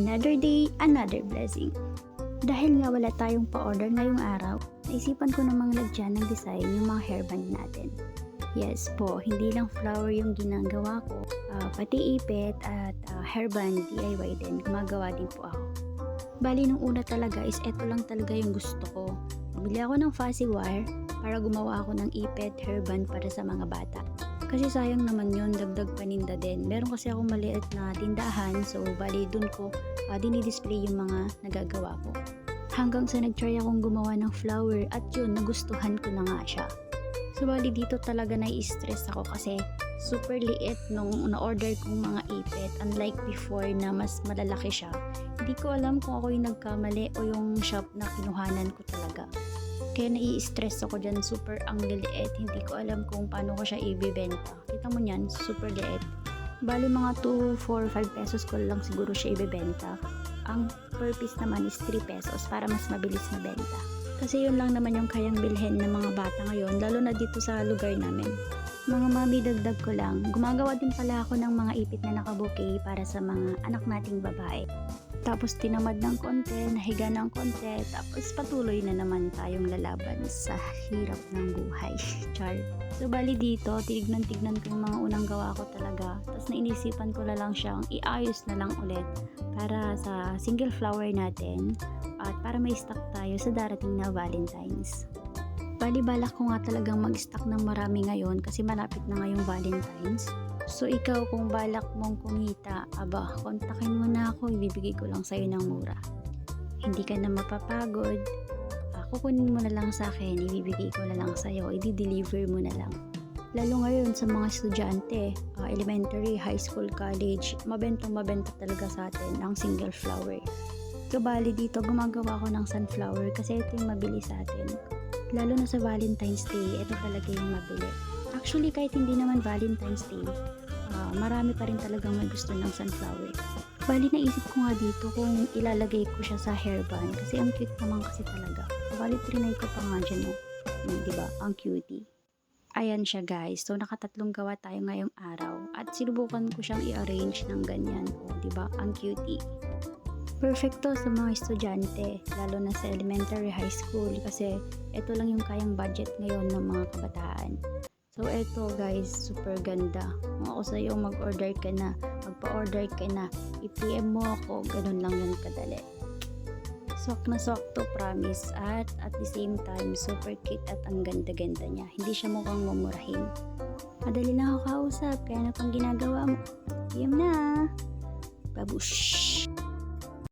Another day, another blessing. Dahil nga wala tayong pa-order ngayong araw, naisipan ko namang lagyan ng design yung mga hairband natin. Yes po, hindi lang flower yung ginagawa ko, pati ipit at hairband DIY din, gumagawa din po ako. Bali nung una talaga is eto lang talaga yung gusto ko. Bumili ako ng fuzzy wire para gumawa ako ng ipit hairband para sa mga bata. Kasi sayang naman yun, dagdag paninda din. Meron kasi akong maliit na tindahan, so bali dun ko dinidisplay yung mga nagagawa ko. Hanggang sa nag-try akong gumawa ng flower at yun, nagustuhan ko na nga siya. So bali dito talaga nai-stress ako kasi super liit nung na-order kong mga ipit. Unlike before na mas malalaki siya. Hindi ko alam kung ako yung nagkamali o yung shop na kinuhanan ko talaga. Kaya nai-stress ako dyan, super ang liliit. Hindi ko alam kung paano ko siya ibibenta. Kita mo yan, super liit. Bali mga 2, 4, 5 pesos ko lang siguro siya ibibenta. Ang per piece naman is 3 pesos para mas mabilis mabenta. Kasi yun lang naman yung kayang bilhin ng mga bata ngayon, lalo na dito sa lugar namin. Mga mami, dagdag ko lang, gumagawa din pala ako ng mga ipit na nakabuke para sa mga anak nating babae. Tapos tinamad ng konti, nahiga ng konti, tapos patuloy na naman tayong lalaban sa hirap ng buhay. Char. So bali dito, tignan-tignan ko yung mga unang gawa ko talaga. Tapos nainisipan ko na lang siyang iayos na lang ulit para sa single flower natin at para may stock tayo sa darating na Valentine's. Bali balak ko nga talagang mag-stock ng marami ngayon kasi malapit na ngayong Valentine's. So ikaw kung balak mong kumita, kontakin mo na ako, ibibigay ko lang sa'yo ng mura. Hindi ka na mapapagod, kukunin mo na lang sa akin, ibibigay ko na lang sa'yo, i-deliver mo na lang. Lalo ngayon sa mga estudyante, elementary, high school, college, mabenta talaga sa atin ang single flower. Kabali dito, gumagawa ko ng sunflower kasi ito yung mabili sa atin. Lalo na sa Valentine's Day, ito talaga yung mabili. Actually, kahit hindi naman Valentine's Day, marami pa rin talagang may gusto ng sunflower. Bali, naisip ko nga dito kung ilalagay ko siya sa hairband kasi ang cute naman kasi talaga. Bali, trinay ko pa nga dyan, diba? Ang cutie. Ayan siya guys. So, nakatatlong gawa tayo ngayong araw at sinubukan ko siyang i-arrange ng ganyan. Diba? Ang cutie. Perfecto sa mga estudyante, lalo na sa elementary, high school kasi ito lang yung kayang budget ngayon ng mga kabataan. So eto guys, super ganda. Kung ako sa'yo, mag-order ka na, magpa-order ka na, i-PM mo ako, ganun lang yun kadali. Swak na swak to, promise. At the same time, super cute at ang ganda-ganda niya. Hindi siya mukhang mumurahin. Madali lang ako kausap, kaya na pang ginagawa mo. PM na! Babush!